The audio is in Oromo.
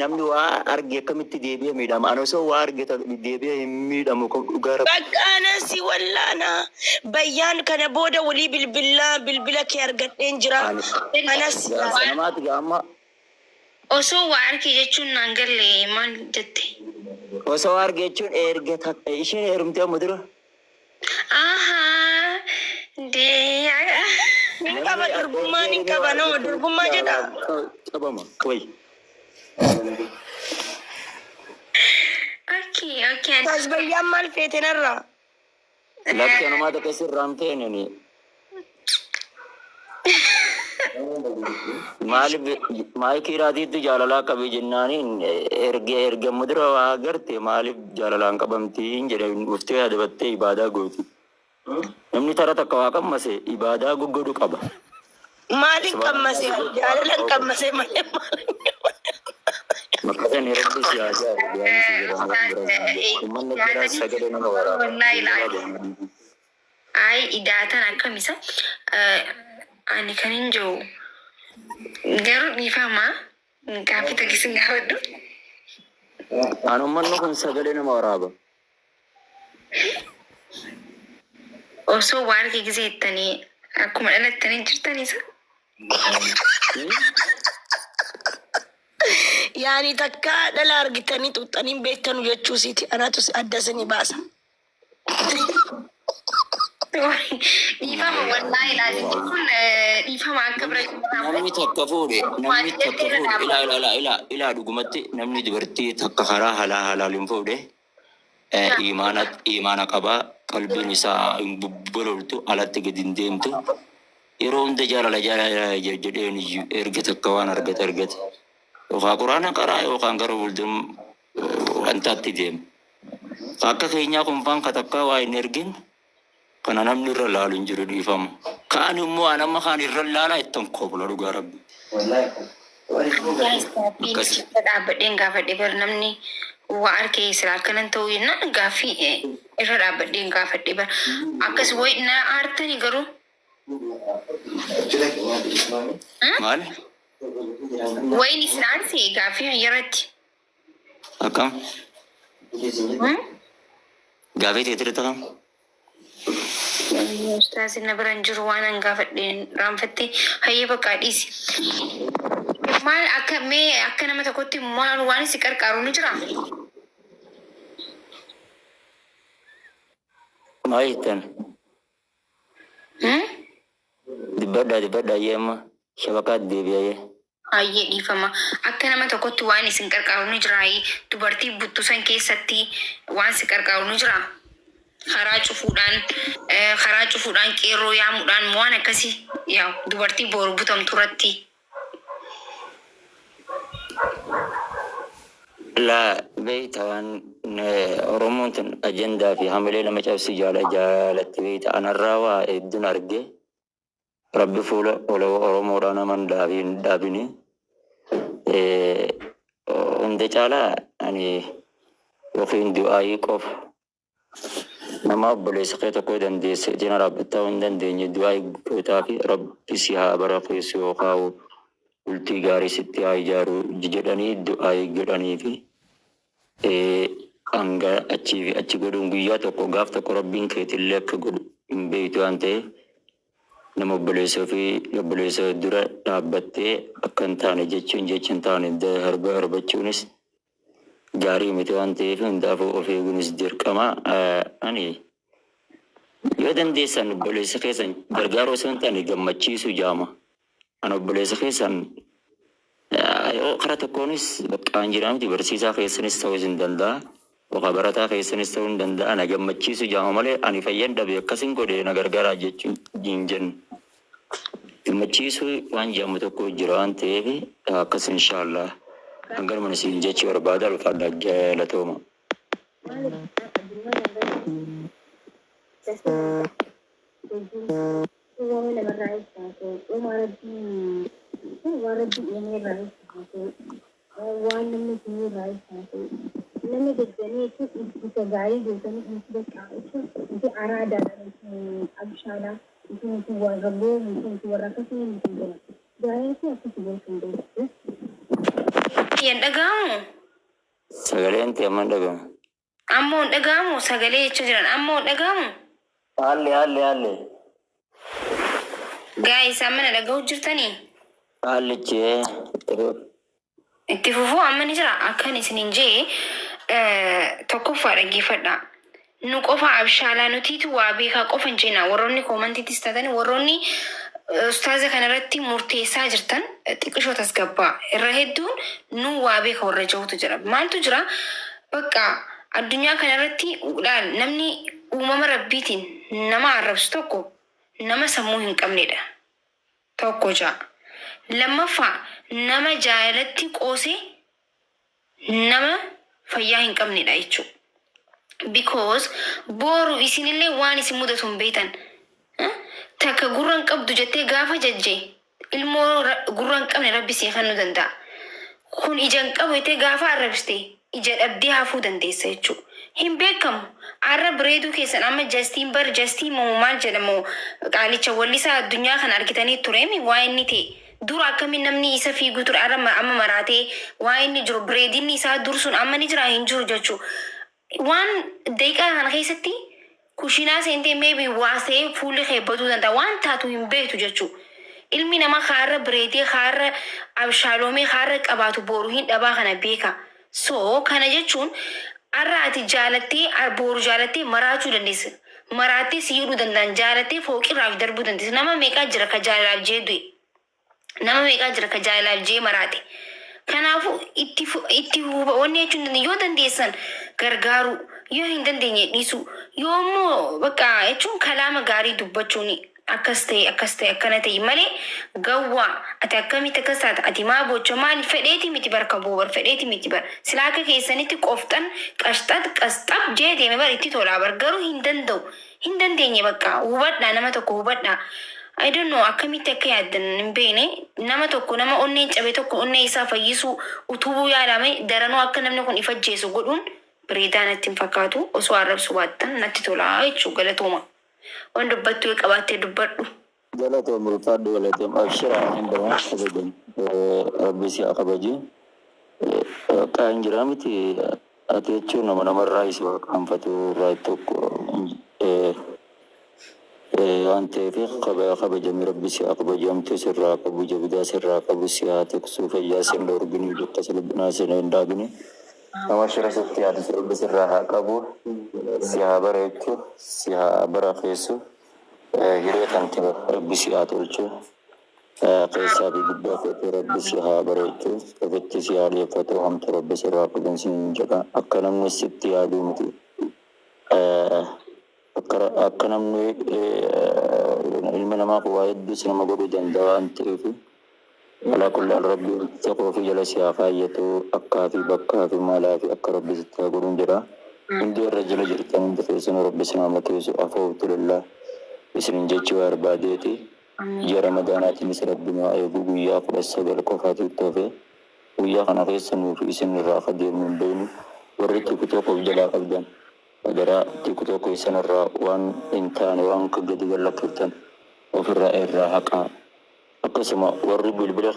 namni waa arge kamitti deebi'ee miidhama. Ani osoo waa arge deebi'ee miidhamu dhugaara. Bakkaana si wallaana bayyaan kana booda walii bilbila kee argadheen jira. Anas namaati gaama. Osoo waa arge jechuun naan galle maal jette? Osoo waa arge jechuun erga isheen heerumtee mudura. Aha dee nin qaba durbummaa nin qaba noo durbummaa jedha. Qabama way. Okay. Tas bayyaan maal feetenarra? Lakki namaa tokko sirraan feenani. Maaliif kiiraatiitti jaalalaa qabii jennaaniin erga mudura waa agarte maaliif jaalalaan qabamtiin jedhan dhuftee adabattee ibaadaa gooti. Namni tara takka waa qammase ibaadaa goggodu qaba. Maaliif qammase? Jaalalaan qammase malee maaliif? Makatan irratti siyaasaa uummanni jira sagalee nama waraabaa. Ay idaatan akkamisa ani kan hin jiru garuu dhiifama gaaffii tokkisin gaafadhu. Ani uummanni kun sagalee nama waraaba. Osoo waan arge gisee jettanii akkuma dhalattanii jirtanisa. Yaani takka dhala argitanii tuuxanii beektanu jechuusiiti. Anaatu adda isinii baasa. Dhiifama wallahi ilaalchi kun dhiifama akka bira namni takka fuudhe ilaa dhugumatti namni dubartii takka karaa halaaliin fuudhe imaana qabaa qalbiin isaa hin bololtu alatti gadi hin deemtu yeroo hunda jaalala jedheen erga takka waan argate yookaan quraana qaraa yookaan gara fuuldurum wantaatti deema. Akka keenyaa kun faan katakkaa waa hin ergin kana namni irra laalu hin jiru dhiifama. Kaan immoo anamma kaan irra laalaa ittan koobla dhugaa rabbi. Dhaabbadheen gaafadhe bar namni waa argee sila akkanan ta'uu yennaan gaaffii irra dhaabbadheen gaafadhe bar akkas wayi na aartanii garuu. Maal? Wayin isin aarsee gaaffii hayyarratti. Akkam? Gaaffii teetirri takam? Ustaasin na biran jiru waan an gaafadheen raanfattee hayyee bakka dhiisi. Maal akka nama tokkotti maal waan si qarqaaru ni jira? Maal jettan? Dibbadhaa yeema shabakaat deebi'ee. Hayyee dhiifama. Akka nama tokkotti waan isin qarqaaru ni jira. Dubartii buttusan keessatti waan si qarqaaru ni jira. Karaa cufuudhaan qeerroo yaamuudhaan waan akkasii yaa dubartii boru butamtu irratti. La beeyta waan Oromoon tun ajandaa fi hamilee nama cabsi jaalatti beeyta anarraa waa hedduun arge rabbi fuula Oromoodhaan aman dhaabini. Hunda caalaa ani yookiin du'aayii qofa nama obboleessa kee tokko dandeesse jina raabbattaa hin dandeenye du'aayii gootaa fi rabbi si haa barakeessu yookaan bultii gaarii sitti haa ijaaru jedhanii du'aayii godhanii fi hanga achi godhuun guyyaa tokko gaaf tokko rabbiin keetillee akka godhu hin beektu waan ta'eef nama obboleessa dura dhaabbattee akka hin taane jechuun jecha hin taane harbachuunis gaarii miti waan ta'eef hundaafuu of eeguunis dirqama. Ani yoo dandeessan obboleessa keessan gargaaruu osoo hin taane gammachiisu jaama. Ani obboleessa keessan karaa tokkoonis baqqaan jira miti barsiisaa keessanis ta'uu hin danda'a. Yookaan barataa keessanis ta'uu hin danda'a. Na gammachiisu jaama malee ani fayyadabe akkasiin godhee na gargaaraa jechuun hin jennu. Gammachiisu waan jaamu tokko jira waan ta'eef akkas inshaallah. Anggar mana si jechi barbaada alfaadha galatooma. يندقامو سجلين تيمان دقم أمو ندقامو سجلي تجران أمو ندقامو علي guys أمنا دقو جرتني علي جي اتفوفو أمني جرا أكاني سنينجي تقفى رجي فدا نقفى أبشالا نتيتو وابيكا قفن جينا وروني كومنتي تستدني وروني أستاذة كان رتي مرتيسا جرتن تكشو تسقبا الرهدون نو وابيكا ورجو تجرب ما تجرا بقى الدنيا كان رتي لا نمني وماما ربيتين نما عربستوكو نما سموهن كمنيدا توكو جا لما فا نما جايلتي قوسي نما فياهن كمنيدا يچو because boru isinille waan isin mudatun beetan taka gurran qabdu jettee gaafa jajje ilmoo gurran qabne rabbi si fannu danda kun ijan qabete gaafa arrabste ija dhabdee hafuu dandeessa jechu hin beekamu arrab reedu keessan amma Justin bar Justin mo maal jedhamu qaalicha wallisa addunyaa kan argitanii tureemi waa inni ta'e dura akkamiin namni isa fiigu ture amma maraatee waa inni jiru breedinni isaa dursun amma ni jira hin jiru jechu waan deeqa kana keessatti kushinaa seentee maybe waasee fuulli keebbatu danda'a waan taatu hin beektu jechu ilmi nama kaarra bireedee kaarra abshaaloomee kaarra qabaatu boru hin dhabaa kana beeka so kana jechuun arra ati jaalattee boru jaalattee maraachuu dandeessa maraattee siyyuu danda'an jaalattee fooqirraaf darbuu dandeessa nama meeqaa jira ka jaalalaaf jee du'e nama meeqaa jira ka jaalalaaf jee maraate kanaafu itti wanni jechuun yoo dandeessan gargaaru yoo hin dandeenye dhiisu yoommoo bakka jechuun kalaama gaarii dubbachuuni akkas ta'e akkana ta'e malee gawwaa ati akkamitti akkas taata ati maa bocha maal fedheeti miti barka boobar fedheeti miti bar silaa akka keessanitti qoftan qasxab jee deeme bar itti tolaa bar garuu hin dandeenye bakka hubadhaa nama tokko hubadhaa I don't know akkamitti akka yaaddan hin beekne nama tokko nama onneen cabe tokko onnee isaa fayyisuu utubuu yaadame daranuu akka namni kun ifajjeesu godhuun bireedaa natti hin fakkaatu osoo arrabsu baattan natti tolaa jechuu galatooma waan dubbattuu qabaattee dubbadhu. Galatoom ulfaadhu galatoom abshiraa hin baraa kabajan rabbi si akabaji kaan jira miti ati jechuun namarraa isi waaqanfatu irraa tokko waan ta'eef kabajamii rabbi si akabajamte sirraa qabu jabidaa sirraa qabu si haa tiksuu fayyaa sin dhoorginii jecha silbinaa sin hin daagini nama shira sitti yaadu sirbi sirraa haa qabu si haa bareechu si haa barakeessu hiree kanti rabbi si haa tolchu keessaa fi guddaa feete rabbi si haa bareechu qabetti si haa dhiyeeffatu hamtu rabbi sirraa qaban sin jedha akka namni sitti yaaduu miti akka namni ilma namaaf waa hedduus nama godhuu danda'a waan ta'eef alaa kullaan rabbi tokkoo fi jala siyaa faayyatu akkaa fi bakkaa fi maalaa fi akka rabbi sitti haa godhuun jedha hundi irra jala jirtan hundi keessan rabbi sinaa mateessu afooftu lallaa isinin jechi waa barbaadeeti ji'a ramadaanaatiinis rabbi maa eegu guyyaa 19 qofaatiif toofe guyyaa kana keessa nuuf isin irraa akka deemnu hin beeknu warri tokkoof jalaa qabdan agara TikTok sanarraa waan hin taane waan gadi gallakiftan ofirraa irraa haqaa akkasuma warri bilbila